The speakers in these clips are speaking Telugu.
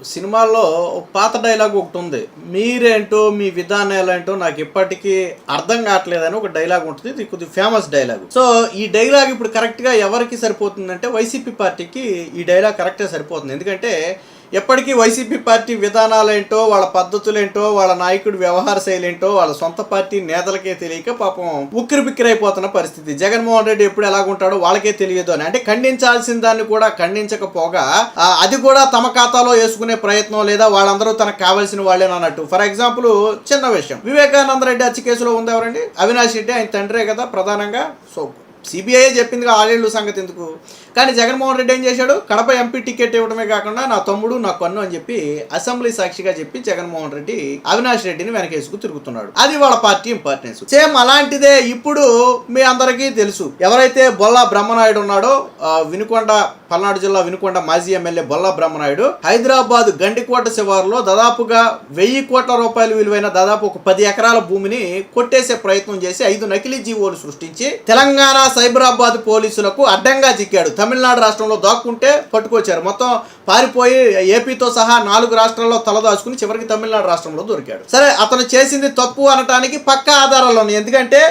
సినిమాల్లో పాత డైలాగ్ ఒకటి ఉంది. మీరేంటో మీ విధానాలేంటో నాకు ఇప్పటికీ అర్థం కావట్లేదని ఒక డైలాగ్ ఉంటుంది. ఇది కొద్ది ఫేమస్ డైలాగ్. సో ఈ డైలాగ్ ఇప్పుడు కరెక్ట్గా ఎవరికి సరిపోతుందంటే వైసీపీ పార్టీకి ఈ డైలాగ్ కరెక్ట్గా సరిపోతుంది. ఎందుకంటే ఎప్పటికీ వైసీపీ పార్టీ విధానాలేంటో, వాళ్ళ పద్ధతులేంటో, వాళ్ళ నాయకుడి వ్యవహార శైలి ఏంటో వాళ్ళ సొంత పార్టీ నేతలకే తెలియక పాపం ఉక్కిరి బిక్కిరైపోతున్న పరిస్థితి. జగన్మోహన్ రెడ్డి ఎప్పుడు ఎలాగుంటాడో వాళ్ళకే తెలియదు అని, అంటే ఖండించాల్సిన దాన్ని కూడా ఖండించకపోగా అది కూడా తమ ఖాతాలో వేసుకునే ప్రయత్నం, లేదా వాళ్ళందరూ తనకు కావాల్సిన వాళ్ళేనన్నట్టు. ఫర్ ఎగ్జాంపుల్ చిన్న విషయం, వివేకానంద రెడ్డి హత్య కేసులో ఉంది ఎవరండి? అవినాష్ రెడ్డి, ఆయన తండ్రే కదా ప్రధానంగా. సో సిబిఐ చెప్పింది ఆలేళ్ళు సంగతి ఎందుకు, కానీ జగన్మోహన్ రెడ్డి ఏం చేశాడు? కడప ఎంపీ టికెట్ ఇవ్వడమే కాకుండా నా తమ్ముడు నా కన్ను అని చెప్పి అసెంబ్లీ సాక్షిగా చెప్పి జగన్మోహన్ రెడ్డి అవినాష్ రెడ్డిని వెనకేసుకు తిరుగుతున్నాడు. అది వాళ్ళ పార్టీ ఇంపార్టెన్స్. సేమ్ అలాంటిదే ఇప్పుడు మీ అందరికీ తెలుసు, ఎవరైతే బొల్లా బ్రహ్మనాయుడు ఉన్నాడో, వినుకొండ, పల్నాడు జిల్లా వినుకొండ మాజీ ఎమ్మెల్యే బొల్లా బ్రహ్మనాయుడు హైదరాబాద్ గండికోట శివారులో దాదాపుగా 1000 కోట్ల రూపాయలు విలువైన దాదాపు ఒక 10 ఎకరాల భూమిని కొట్టేసే ప్రయత్నం చేసి 5 నకిలీ జీవోలు సృష్టించి తెలంగాణ సైబరాబాద్ పోలీసులకు అడ్డంగా చిక్కాడు. తమిళనాడు రాష్ట్రంలో దాక్కుంటే పట్టుకొచ్చారు. మొత్తం పారిపోయి ఏపీతో సహా 4 రాష్ట్రాల్లో తలదాచుకుని చివరికి తమిళనాడు రాష్ట్రంలో దొరికాడు. సరే, అతను చేసింది తప్పు అనటానికి పక్కా ఆధారాలు ఉన్నాయి. ఎందుకంటే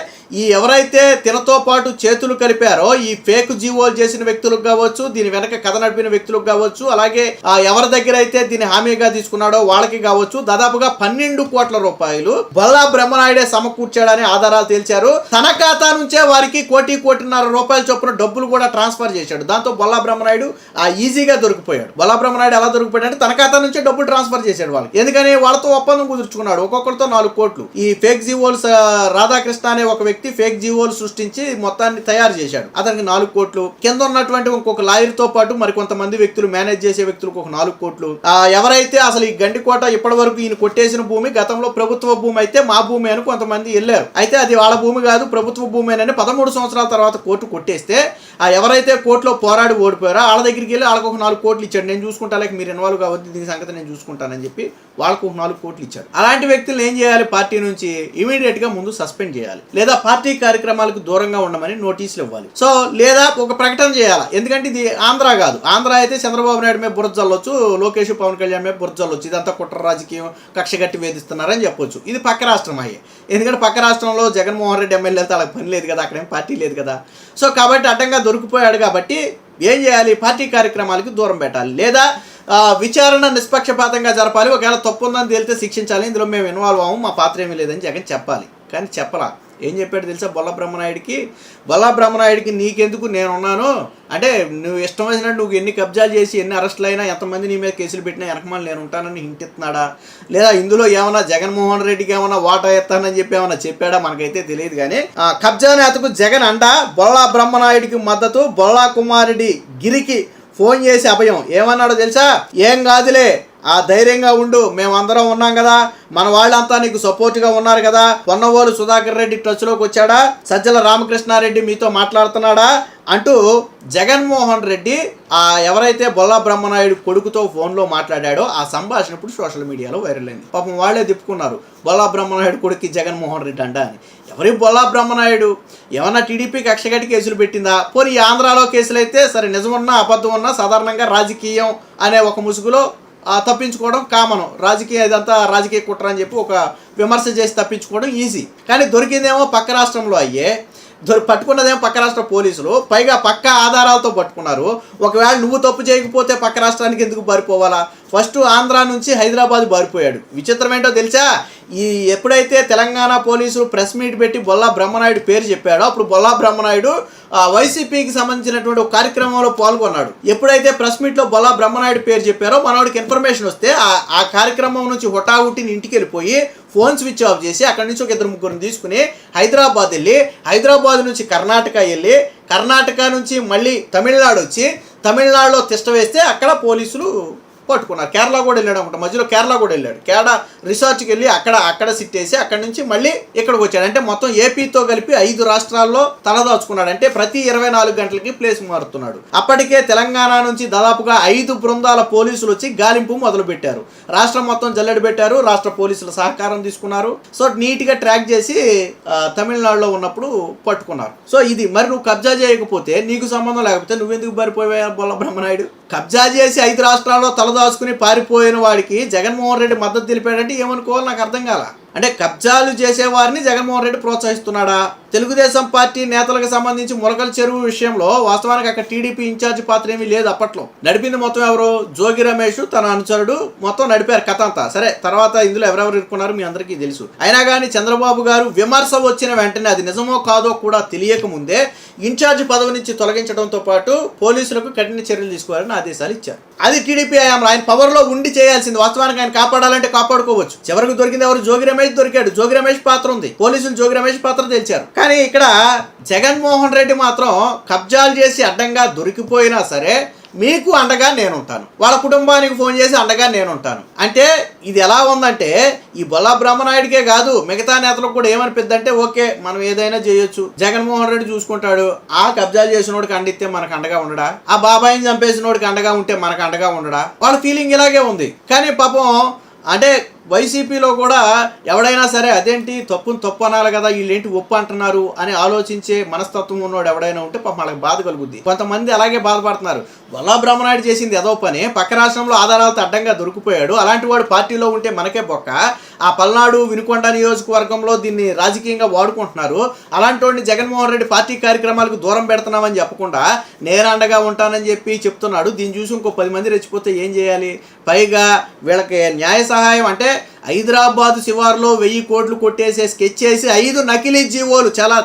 ఈ ఎవరైతే తినతో పాటు చేతులు కలిపారో, ఈ ఫేక్ జీవోలు చేసిన వ్యక్తులకు కావచ్చు, దీని వెనక కథ నడిపిన వ్యక్తులకు కావచ్చు, అలాగే ఎవరి దగ్గర అయితే దీన్ని హామీగా తీసుకున్నాడో వాళ్ళకి కావచ్చు, దాదాపుగా 12 కోట్ల రూపాయలు బొల్లా బ్రహ్మనాయుడే సమకూర్చాడని ఆధారాలు తేల్చారు. తన ఖాతా నుంచే వారికి 1.5 రూపాయల చొప్పున డబ్బులు కూడా ట్రాన్స్ఫర్ చేశాడు. దాంతో బొల్లా బ్రహ్మనాయుడు ఈజీగా దొరికిపోయాడు. బొల్లా బ్రహ్మనాయుడు ఎలా దొరికిపోయాడు అంటే తన ఖాతా నుంచే డబ్బులు ట్రాన్స్ఫర్ చేశాడు వాళ్ళకి. ఎందుకని? వాళ్ళతో ఒప్పందం కుదుర్చుకున్నాడు, ఒక్కొక్కరితో 4 కోట్లు. ఈ ఫేక్ జీవోల్స్ రాధాకృష్ణ అనే ఒక వ్యక్తి ఫేక్ జీవోలు సృష్టించి మొత్తాన్ని తయారు చేశాడు. అతనికి 4 కోట్లు. కింద ఉన్నటువంటి ఇంకొక లాయర్ తో పాటు మరి కొంతమంది వ్యక్తులు, మేనేజ్ చేసే వ్యక్తులకు ఒక 4 కోట్లు. ఎవరైతే అసలు ఈ గండికోట ఇప్పటి వరకు ఈయన కొట్టేసిన భూమి గతంలో ప్రభుత్వ భూమి అయితే మా భూమి అని కొంతమంది వెళ్ళారు. అయితే అది వాళ్ళ భూమి కాదు, ప్రభుత్వ భూమి అని 13 సంవత్సరాల తర్వాత కోర్టు కొట్టేస్తే ఎవరైతే కోర్టులో పోరాడి ఓడిపోయారో వాళ్ళ దగ్గరికి వెళ్ళి వాళ్ళకు ఒక 4 కోట్లు ఇచ్చాడు. నేను చూసుకుంటా, లేక మీరు ఇన్వాల్వ్ కావద్దు, దీని సంగతి నేను చూసుకుంటానని చెప్పి వాళ్ళకు ఒక 4 కోట్లు ఇచ్చాడు. అలాంటి వ్యక్తులను ఏం చేయాలి? పార్టీ నుంచి ఇమీడియట్ గా ముందు సస్పెండ్ చేయాలి, లేదా పార్టీ కార్యక్రమాలకు దూరంగా ఉండమని నోటీసులు ఇవ్వాలి. సో లేదా ఒక ప్రకటన చేయాలి. ఎందుకంటే ఇది ఆంధ్ర కాదు. ఆంధ్ర అయితే చంద్రబాబు నాయుడు మీద బురద జల్లొచ్చు, లోకేష్ పవన్ కళ్యాణ్ మీద బురద జల్లొచ్చు, ఇదంతా కుట్ర రాజకీయం, కక్షగట్టి వేధిస్తున్నారని చెప్పొచ్చు. ఇది పక్క రాష్ట్రం అయ్యే. ఎందుకంటే పక్క రాష్ట్రంలో జగన్మోహన్ రెడ్డి ఎమ్మెల్యేలతో వాళ్ళకి పని లేదు కదా, అక్కడేం పార్టీ లేదు కదా. సో కాబట్టి అడ్డంగా దొరికిపోయాడు కాబట్టి ఏం చేయాలి? పార్టీ కార్యక్రమాలకి దూరం పెట్టాలి, లేదా విచారణ నిష్పక్షపాతంగా జరపాలి. ఒకవేళ తప్పు ఉందని తేలితే శిక్షించాలి. ఇందులో మేము ఇన్వాల్వ్ అవ్వము, మా పాత్ర ఏమీ లేదని జగన్ చెప్పాలి. కానీ చెప్పలా. ఏం చెప్పాడు తెలుసా? బొల్లా బ్రహ్మనాయుడికి నీకెందుకు, నేనున్నాను అంటే నువ్వు ఇష్టం వచ్చినట్టు నువ్వు ఎన్ని కబ్జాలు చేసి ఎన్ని అరెస్టులు అయినా, ఎంతమంది నీ మీద కేసులు పెట్టినా వెనకమాలి నేను ఉంటానని హింట్ ఇస్తున్నాడా, లేదా ఇందులో ఏమన్నా జగన్మోహన్ రెడ్డికి ఏమన్నా వాటా ఎత్తానని చెప్పి ఏమన్నా చెప్పాడా మనకైతే తెలియదు. కానీ కబ్జా నేతకు జగన్ అండ, బొల్లా బ్రహ్మనాయుడికి మద్దతు. బొల్లా కుమారుడి గిరికి ఫోన్ చేసి అభయం. ఏమన్నాడో తెలుసా? ఏం కాదులే, ధైర్యంగా ఉండు, మేమందరం ఉన్నాం కదా, మన వాళ్ళంతా నీకు సపోర్ట్గా ఉన్నారు కదా. పొన్నవోలు సుధాకర్ రెడ్డి టచ్లోకి వచ్చాడా? సజ్జల రామకృష్ణారెడ్డి మీతో మాట్లాడుతున్నాడా అంటూ జగన్మోహన్ రెడ్డి ఎవరైతే బొల్లా బ్రహ్మనాయుడు కొడుకుతో ఫోన్లో మాట్లాడాడో ఆ సంభాషణ ఇప్పుడు సోషల్ మీడియాలో వైరల్ అయింది. పాపం వాళ్ళే తిప్పుకున్నారు, బొల్లా బ్రహ్మనాయుడు కొడుకు జగన్మోహన్ రెడ్డి అంట అని. ఎవరి బొల్లా బ్రహ్మనాయుడు? ఏమన్నా టీడీపీకి కక్షగట్టి కేసులు పెట్టిందా? పోనీ ఆంధ్రాలో కేసులు అయితే సరే, నిజమున్నా అబద్ధం ఉన్నా సాధారణంగా రాజకీయం అనే ఒక ముసుగులో తప్పించుకోవడం కామను. రాజకీయ ఇదంతా రాజకీయ కుట్ర అని చెప్పి ఒక విమర్శ చేసి తప్పించుకోవడం ఈజీ. కానీ దొరికిందేమో పక్క రాష్ట్రంలో అయ్యే, పట్టుకున్నదేమో పక్క రాష్ట్ర పోలీసులు, పైగా పక్క ఆధారాలతో పట్టుకున్నారు. ఒకవేళ నువ్వు తప్పు చేయకపోతే పక్క రాష్ట్రానికి ఎందుకు పారిపోవాలా? ఫస్ట్ ఆంధ్ర నుంచి హైదరాబాద్ పారిపోయాడు. విచిత్రం ఏంటో తెలుసా? ఎప్పుడైతే తెలంగాణ పోలీసులు ప్రెస్ మీట్ పెట్టి బొల్లా బ్రహ్మనాయుడు పేరు చెప్పాడో అప్పుడు బొల్లా బ్రహ్మనాయుడు వైసీపీకి సంబంధించినటువంటి ఒక కార్యక్రమంలో పాల్గొన్నాడు. ఎప్పుడైతే ప్రెస్ మీట్లో బొల్లా బ్రహ్మనాయుడు పేరు చెప్పారో మనవాడికి ఇన్ఫర్మేషన్ వస్తే ఆ కార్యక్రమం నుంచి హుటాహుటిని ఇంటికి వెళ్ళిపోయి ఫోన్ స్విచ్ ఆఫ్ చేసి అక్కడి నుంచి ఒక 2-3 తీసుకుని హైదరాబాద్ వెళ్ళి, హైదరాబాద్ నుంచి కర్ణాటక వెళ్ళి, కర్ణాటక నుంచి మళ్ళీ తమిళనాడు వచ్చి, తమిళనాడులో తిష్ట వేస్తే అక్కడ పోలీసులు పట్టుకున్నారు. కేరళ కూడా వెళ్ళాడు అనుకుంటా, మధ్యలో కేరళ కూడా వెళ్ళాడు. కేరళ రిసార్ట్కి వెళ్ళి అక్కడ సిట్ వేసి అక్కడి నుంచి మళ్ళీ ఇక్కడికి వచ్చాడు. అంటే మొత్తం ఏపీతో కలిపి 5 రాష్ట్రాల్లో తలదాచుకున్నాడు. అంటే ప్రతి 24 గంటలకి ప్లేస్ మారుతున్నాడు. అప్పటికే తెలంగాణ నుంచి దాదాపుగా 5 బృందాల పోలీసులు వచ్చి గాలింపు మొదలు పెట్టారు. రాష్ట్రం మొత్తం జల్లెడ పెట్టారు. రాష్ట్ర పోలీసుల సహకారం తీసుకున్నారు. సో నీట్గా ట్రాక్ చేసి తమిళనాడులో ఉన్నప్పుడు పట్టుకున్నారు. సో ఇది మరి నువ్వు కబ్జా చేయకపోతే, నీకు సంబంధం లేకపోతే నువ్వెందుకు పారిపోయావు బొల్లా బ్రహ్మనాయుడు? కబ్జా చేసి 5 రాష్ట్రాల్లో తలదాచుకుని పారిపోయిన వాడికి జగన్మోహన్ రెడ్డి మద్దతు తెలిపాడంటే ఏమనుకోవాలి నాకు అర్థం కాల. అంటే కబ్జాలు చేసేవారిని జగన్మోహన్ రెడ్డి ప్రోత్సహిస్తున్నాడా? తెలుగుదేశం పార్టీ నేతలకు సంబంధించి ములకల చెరువు విషయంలో వాస్తవానికి అక్కడ టీడీపీ ఇన్ఛార్జ్ పాత్ర ఏమీ లేదు. అప్పట్లో నడిపింది మొత్తం ఎవరు? జోగి రమేష్ తన అనుచరుడు మొత్తం నడిపారు కథ అంతా. సరే, తర్వాత ఇందులో ఎవరెవరు ఇరుక్కున్నారో మీ అందరికీ తెలుసు. అయినా కానీ చంద్రబాబు గారు విమర్శ వచ్చిన వెంటనే అది నిజమో కాదో కూడా తెలియక ముందే ఇన్ఛార్జ్ పదవి నుంచి తొలగించడంతో పాటు పోలీసులకు కఠిన చర్యలు తీసుకోవాలని ఆదేశాలు ఇచ్చారు. అది టీడీపీ ఆయన పవర్లో ఉండి చేయాల్సింది. వాస్తవానికి ఆయన కాపాడాలంటే కాపాడుకోవచ్చు. చివరికి దొరికింది ఎవరు? జోగి రమేష్ దొరికాడు. జోగి రమేష్ పాత్ర ఉంది. పోలీసులు జోగి రమేష్ పాత్ర తెలిచారు. కానీ ఇక్కడ జగన్మోహన్ రెడ్డి మాత్రం కబ్జాలు చేసి అడ్డంగా దొరికిపోయినా సరే మీకు అండగా నేనుంటాను, వాళ్ళ కుటుంబానికి ఫోన్ చేసి అండగా నేనుంటాను అంటే ఇది ఎలా ఉందంటే ఈ బొల్లా బ్రహ్మనాయుడికే కాదు మిగతా నేతలకు కూడా ఏమనిపిద్దంటే ఓకే మనం ఏదైనా చేయొచ్చు, జగన్మోహన్ రెడ్డి చూసుకుంటాడు, ఆ కబ్జాలు చేసినోడికి అండిస్తే మనకు అండగా ఉండడా, ఆ బాబాయిని చంపేసినోడికి అండగా ఉంటే మనకు అండగా ఉండడా, వాళ్ళ ఫీలింగ్ ఇలాగే ఉంది. కానీ పాపం అంటే వైసీపీలో కూడా ఎవడైనా సరే అదేంటి తప్పును తప్పు అనాలి కదా, వీళ్ళేంటి ఒప్పు అంటున్నారు అని ఆలోచించే మనస్తత్వం ఉన్నవాడు ఎవడైనా ఉంటే పాపం వాళ్ళకి బాధ కలుగుద్ది. కొంతమంది అలాగే బాధపడుతున్నారు. బొల్లా బ్రహ్మనాయుడు చేసింది ఏదో పని, పక్క రాష్ట్రంలో ఆధారాలతో అడ్డంగా దొరికిపోయాడు, అలాంటి వాడు పార్టీలో ఉంటే మనకే బొక్క, ఆ పల్నాడు వినుకొండ నియోజకవర్గంలో దీన్ని రాజకీయంగా వాడుకుంటున్నారు, అలాంటి వాడిని జగన్మోహన్ రెడ్డి పార్టీ కార్యక్రమాలకు దూరం పెడుతున్నామని చెప్పకుండా నేను అండగా ఉంటానని చెప్పి చెప్తున్నాడు. దీన్ని చూసి ఇంకో 10 మంది రెచ్చిపోతే ఏం చేయాలి? పైగా వీళ్ళకి న్యాయ సహాయం అంటే హైదరాబాద్ శివార్లో 1000 కోట్లు కొట్టేసే స్కెచ్ చేసి 5 నకిలీ జీవోలు, చాలా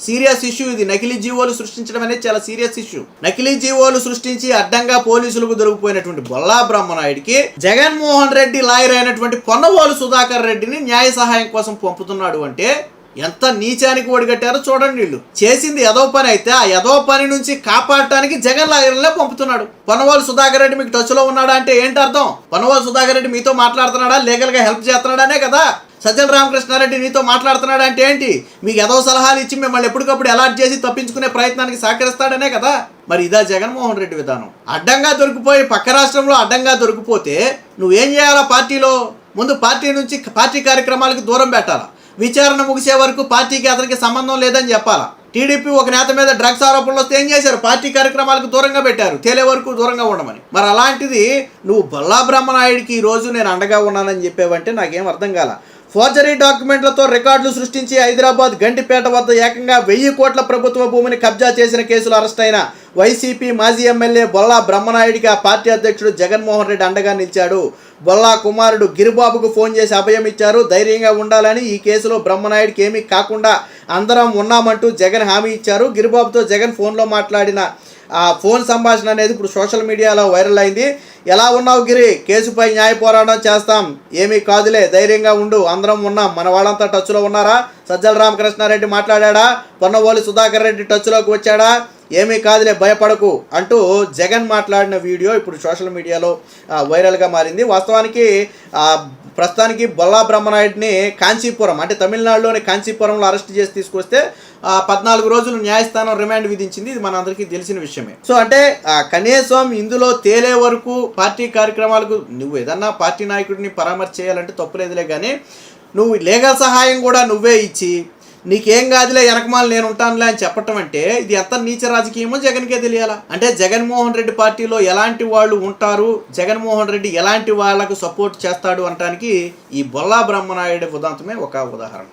సీరియస్ ఇష్యూ ఇది. నకిలీ జీవోలు సృష్టించడం అనేది చాలా సీరియస్ ఇష్యూ. నకిలీ జీవోలు సృష్టించి అడ్డంగా పోలీసులకు దొరికిపోయినటువంటి బొల్లా బ్రహ్మనాయుడికి జగన్మోహన్ రెడ్డి లాయర్ అయినటువంటి పొన్నవోలు సుధాకర్ రెడ్డిని న్యాయ సహాయం కోసం పంపుతున్నాడు అంటే ఎంత నీచానికి ఒడిగట్టారో చూడండి. వీళ్ళు చేసింది ఏదో పని అయితే ఆ ఏదో పని నుంచి కాపాడటానికి జగన్ లాయర్లనే పంపుతున్నాడు. పొన్నవోలు సుధాకర్ రెడ్డి మీకు టచ్ లో ఉన్నాడా అంటే ఏంటి అర్థం? పొన్నవోలు సుధాకర్ రెడ్డి మీతో మాట్లాడుతున్నాడా, లీగల్ గా హెల్ప్ చేస్తున్నాడానే కదా. సజ్జల రామకృష్ణారెడ్డి నీతో మాట్లాడుతున్నాడు అంటే ఏంటి? మీకు ఏదో సలహాలు ఇచ్చి మిమ్మల్ని ఎప్పటికప్పుడు అలర్ట్ చేసి తప్పించుకునే ప్రయత్నానికి సహకరిస్తాడనే కదా. మరి ఇదా జగన్మోహన్ రెడ్డి విధానం? అడ్డంగా దొరికిపోయి పక్క రాష్ట్రంలో అడ్డంగా దొరికిపోతే నువ్వేం చేయాలా? పార్టీలో ముందు పార్టీ నుంచి పార్టీ కార్యక్రమాలకు దూరం పెట్టాలా, విచారణ ముగిసే వరకు పార్టీకి అతనికి సంబంధం లేదని చెప్పాలా. టీడీపీ ఒక నేత మీద డ్రగ్స్ ఆరోపణలు వస్తే ఏం చేశారు? పార్టీ కార్యక్రమాలకు దూరంగా పెట్టారు, తేలే వరకు దూరంగా ఉండమని. మరి అలాంటిది నువ్వు బొల్లా బ్రహ్మనాయుడికి ఈ రోజు నేను అండగా ఉన్నానని చెప్పేవంటే నాకేం అర్థం కాల. ఫోర్జరీ డాక్యుమెంట్లతో రికార్డులు సృష్టించి హైదరాబాద్ గంటిపేట వద్ద ఏకంగా 1000 కోట్ల ప్రభుత్వ భూమిని కబ్జా చేసిన కేసులో అరెస్ట్ అయిన వైసీపీ మాజీ ఎమ్మెల్యే బొల్లా బ్రహ్మనాయుడికి ఆ పార్టీ అధ్యక్షుడు జగన్మోహన్ రెడ్డి అండగా నిలిచాడు. బొల్లా కుమారుడు గిరిబాబుకు ఫోన్ చేసి అభయం ఇచ్చారు. ధైర్యంగా ఉండాలని, ఈ కేసులో బ్రహ్మనాయుడికి ఏమీ కాకుండా అందరం ఉన్నామంటూ జగన్ హామీ ఇచ్చారు. గిరిబాబుతో జగన్ ఫోన్లో మాట్లాడిన ఆ ఫోన్ సంభాషణ అనేది ఇప్పుడు సోషల్ మీడియాలో వైరల్ అయింది. ఎలా ఉన్నావు గిరి? కేసుపై న్యాయ పోరాటం చేస్తాం, ఏమీ కాదులే, ధైర్యంగా ఉండు, అందరం ఉన్నాం, మన వాళ్ళంతా టచ్లో ఉన్నారా? సజ్జల రామకృష్ణారెడ్డి మాట్లాడా? పొన్నవోలు సుధాకర్ రెడ్డి టచ్లోకి వచ్చాడా? ఏమీ కాదులే, భయపడకు అంటూ జగన్ మాట్లాడిన వీడియో ఇప్పుడు సోషల్ మీడియాలో వైరల్గా మారింది. వాస్తవానికి ప్రస్తుతానికి బొల్లా బ్రహ్మనాయుడిని కాంచీపురం అంటే తమిళనాడులోని కాంచీపురంలో అరెస్ట్ చేసి తీసుకొస్తే 14 రోజులు న్యాయస్థానం రిమాండ్ విధించింది. ఇది మన అందరికీ తెలిసిన విషయమే. సో అంటే కనీసం ఇందులో తేలే వరకు పార్టీ కార్యక్రమాలకు నువ్వు ఏదన్నా పార్టీ నాయకుడిని పరామర్శ చేయాలంటే తప్పులేదులే, కానీ నువ్వు లీగల్ సహాయం కూడా నువ్వే ఇచ్చి నీకేం కాదులే వెనకమాల నేను ఉంటానులే అని చెప్పటం అంటే ఇది ఎంత నీచ రాజకీయమో జగన్కే తెలియాలా. అంటే జగన్మోహన్ రెడ్డి పార్టీలో ఎలాంటి వాళ్ళు ఉంటారు, జగన్మోహన్ రెడ్డి ఎలాంటి వాళ్ళకు సపోర్ట్ చేస్తాడు అనటానికి ఈ బొల్లా బ్రహ్మనాయుడు ఉదాంతమే ఒక ఉదాహరణ.